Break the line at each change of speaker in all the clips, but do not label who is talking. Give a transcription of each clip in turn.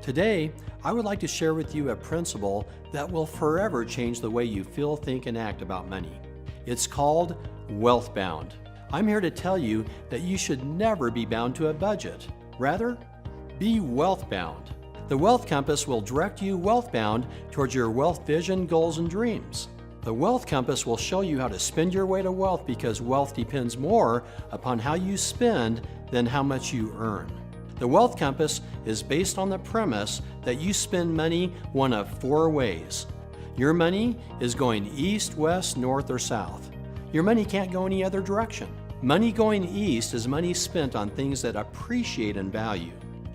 Today, I would like to share with you a principle that will forever change the way you feel, think, and act about money. It's called wealth bound. I'm here to tell you that you should never be bound to a budget. Rather, be wealth bound. The Wealth Compass will direct you wealth bound towards your wealth vision, goals, and dreams. The Wealth Compass will show you how to spend your way to wealth because wealth depends more upon how you spend than how much you earn. The Wealth Compass is based on the premise that you spend money one of four ways. Your money is going east, west, north, or south. Your money can't go any other direction. Money going east is money spent on things that appreciate in value.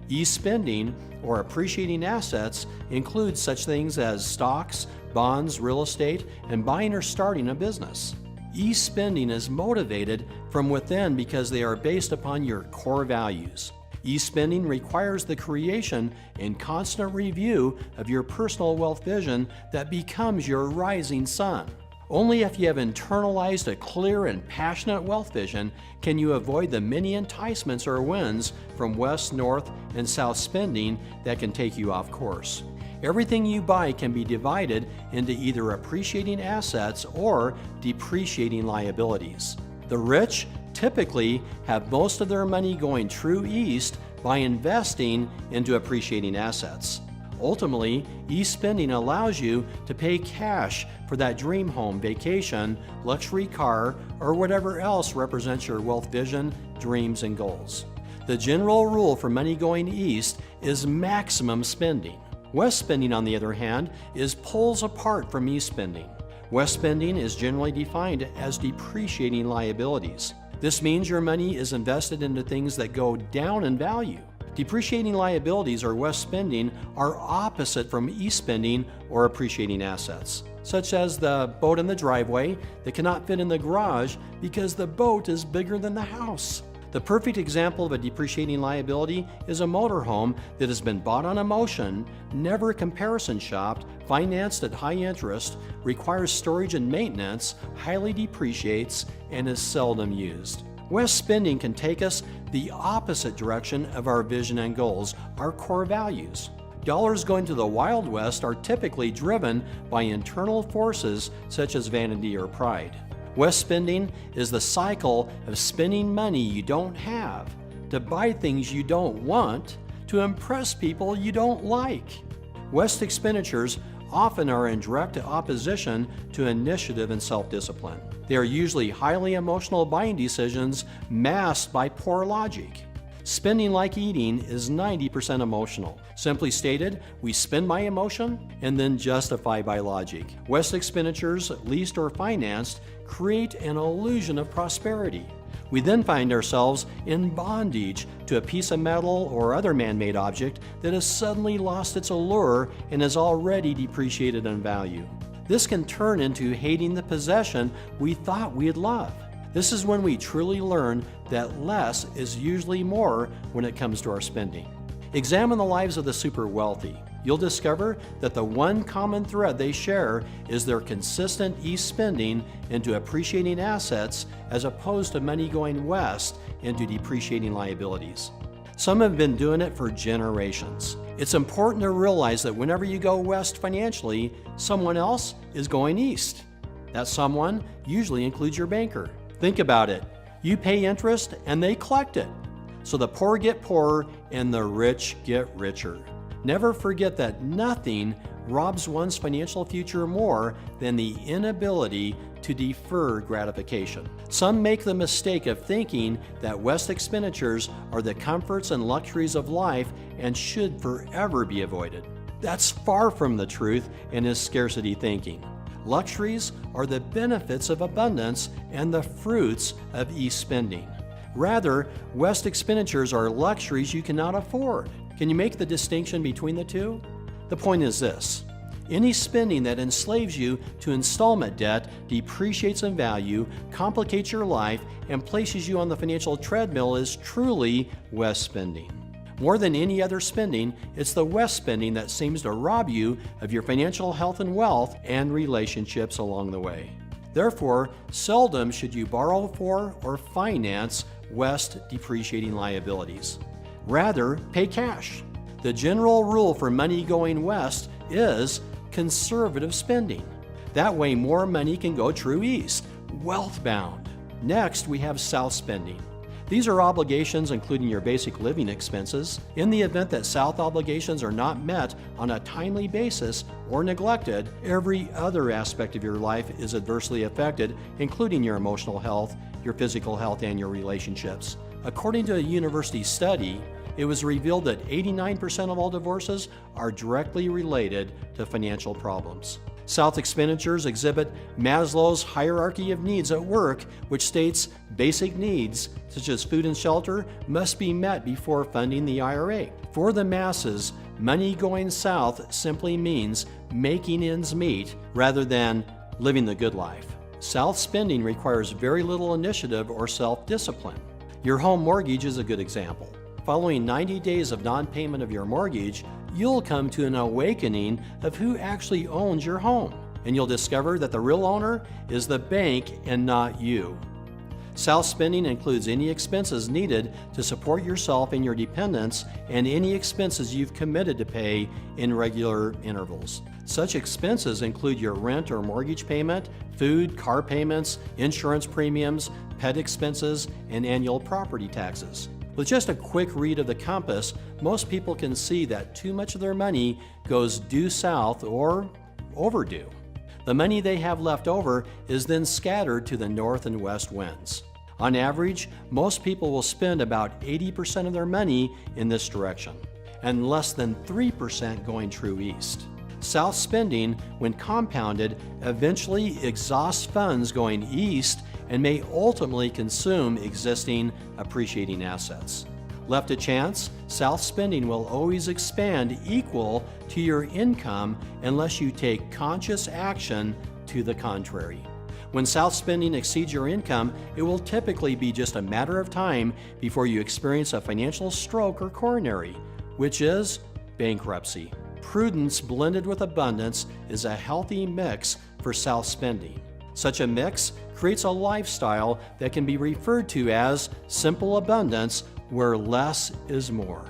East spending, or appreciating assets, includes such things as stocks, bonds, real estate, and buying or starting a business. East spending is motivated from within because they are based upon your core values. East spending requires the creation and constant review of your personal wealth vision that becomes your rising sun. Only if you have internalized a clear and passionate wealth vision can you avoid the many enticements or winds from west, north, and south spending that can take you off course. Everything you buy can be divided into either appreciating assets or depreciating liabilities. The rich typically have most of their money going true east by investing into appreciating assets. Ultimately, east spending allows you to pay cash for that dream home, vacation, luxury car, or whatever else represents your wealth vision, dreams, and goals. The general rule for money going east is maximum spending. West spending, on the other hand, is poles apart from east spending. West spending is generally defined as depreciating liabilities. This means your money is invested into things that go down in value. Depreciating liabilities or west spending are opposite from east spending or appreciating assets, such as the boat in the driveway that cannot fit in the garage because the boat is bigger than the house. The perfect example of a depreciating liability is a motorhome that has been bought on emotion, never comparison shopped, financed at high interest, requires storage and maintenance, highly depreciates, and is seldom used. West spending can take us the opposite direction of our vision and goals, our core values. Dollars going to the Wild West are typically driven by internal forces such as vanity or pride. West spending is the cycle of spending money you don't have, to buy things you don't want, to impress people you don't like. West expenditures often are in direct opposition to initiative and self-discipline. They are usually highly emotional buying decisions masked by poor logic. Spending like eating is 90% emotional. Simply stated, we spend by emotion and then justify by logic. West expenditures, leased or financed, create an illusion of prosperity. We then find ourselves in bondage to a piece of metal or other man-made object that has suddenly lost its allure and is already depreciated in value. This can turn into hating the possession we thought we'd love. This is when we truly learn that less is usually more when it comes to our spending. Examine the lives of the super wealthy. You'll discover that the one common thread they share is their consistent east spending into appreciating assets as opposed to money going west into depreciating liabilities. Some have been doing it for generations. It's important to realize that whenever you go west financially, someone else is going east. That someone usually includes your banker. Think about it. You pay interest and they collect it. So the poor get poorer and the rich get richer. Never forget that nothing robs one's financial future more than the inability to defer gratification. Some make the mistake of thinking that West expenditures are the comforts and luxuries of life and should forever be avoided. That's far from the truth and is scarcity thinking. Luxuries are the benefits of abundance and the fruits of east spending. Rather, West expenditures are luxuries you cannot afford. Can you make the distinction between the two? The point is this: any spending that enslaves you to installment debt, depreciates in value, complicates your life, and places you on the financial treadmill is truly West spending. More than any other spending, it's the West spending that seems to rob you of your financial health and wealth and relationships along the way. Therefore, seldom should you borrow for or finance West depreciating liabilities. Rather, pay cash. The general rule for money going west is conservative spending. That way more money can go true east, wealth bound. Next, we have south spending. These are obligations including your basic living expenses. In the event that south obligations are not met on a timely basis or neglected, every other aspect of your life is adversely affected, including your emotional health, your physical health, and your relationships. According to a university study, it was revealed that 89% of all divorces are directly related to financial problems. South expenditures exhibit Maslow's hierarchy of needs at work, which states basic needs, such as food and shelter, must be met before funding the IRA. For the masses, money going south simply means making ends meet rather than living the good life. South spending requires very little initiative or self-discipline. Your home mortgage is a good example. Following 90 days of non-payment of your mortgage, you'll come to an awakening of who actually owns your home, and you'll discover that the real owner is the bank and not you. South spending includes any expenses needed to support yourself and your dependents and any expenses you've committed to pay in regular intervals. Such expenses include your rent or mortgage payment, food, car payments, insurance premiums, pet expenses, and annual property taxes. With just a quick read of the compass, most people can see that too much of their money goes due south or overdue. The money they have left over is then scattered to the north and west winds. On average, most people will spend about 80% of their money in this direction, and less than 3% going true east. South spending, when compounded, eventually exhausts funds going east and may ultimately consume existing appreciating assets. Left to chance, south spending will always expand equal to your income unless you take conscious action to the contrary. When south spending exceeds your income, it will typically be just a matter of time before you experience a financial stroke or coronary, which is bankruptcy. Prudence blended with abundance is a healthy mix for south spending. Such a mix creates a lifestyle that can be referred to as simple abundance, where less is more.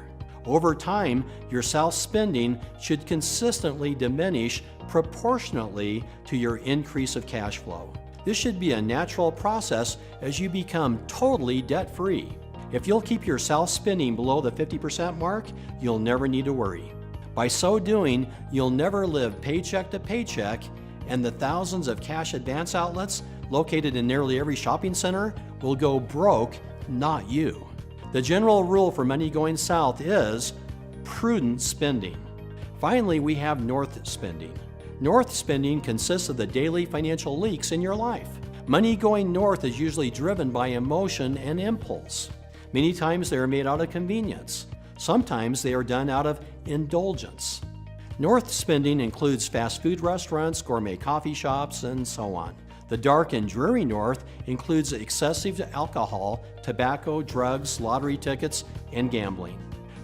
Over time, your south spending should consistently diminish proportionately to your increase of cash flow. This should be a natural process as you become totally debt-free. If you'll keep your south spending below the 50% mark, you'll never need to worry. By so doing, you'll never live paycheck to paycheck, and the thousands of cash advance outlets located in nearly every shopping center will go broke, not you. The general rule for money going south is prudent spending. Finally, we have north spending. North spending consists of the daily financial leaks in your life. Money going north is usually driven by emotion and impulse. Many times they are made out of convenience. Sometimes they are done out of indulgence. North spending includes fast food restaurants, gourmet coffee shops, and so on. The dark and dreary north includes excessive alcohol, tobacco, drugs, lottery tickets, and gambling.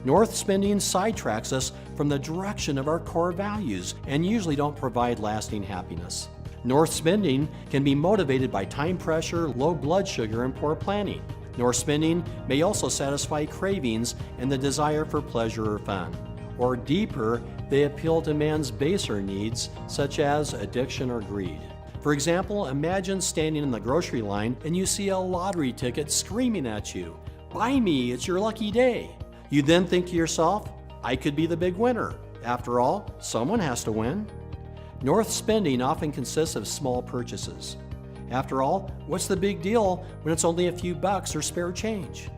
North spending sidetracks us from the direction of our core values and usually don't provide lasting happiness. North spending can be motivated by time pressure, low blood sugar, and poor planning. North spending may also satisfy cravings and the desire for pleasure or fun. Or deeper, they appeal to man's baser needs, such as addiction or greed. For example, imagine standing in the grocery line and you see a lottery ticket screaming at you, "Buy me, it's your lucky day." You then think to yourself, I could be the big winner. After all, someone has to win. North spending often consists of small purchases. After all, what's the big deal when it's only a few bucks or spare change?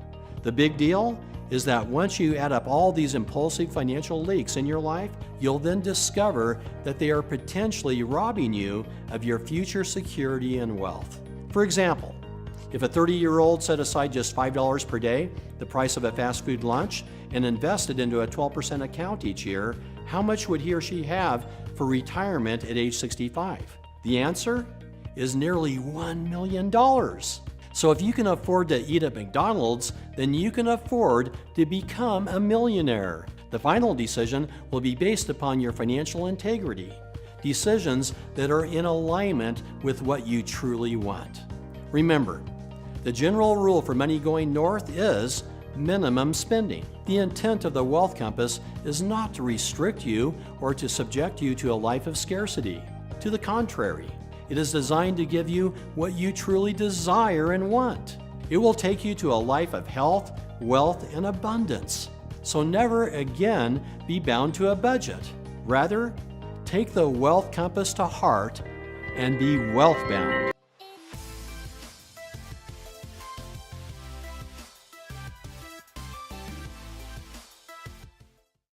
The big deal is that once you add up all these impulsive financial leaks in your life, you'll then discover that they are potentially robbing you of your future security and wealth. For example, if a 30-year-old set aside just $5 per day, the price of a fast food lunch, and invested into a 12% account each year, how much would he or she have for retirement at age 65? The answer is nearly $1 million. So if you can afford to eat at McDonald's, then you can afford to become a millionaire. The final decision will be based upon your financial integrity, decisions that are in alignment with what you truly want. Remember, the general rule for money going north is minimum spending. The intent of the Wealth Compass is not to restrict you or to subject you to a life of scarcity. To the contrary, it is designed to give you what you truly desire and want. It will take you to a life of health, wealth, and abundance. So never again be bound to a budget. Rather, take the Wealth Compass to heart and be wealth bound.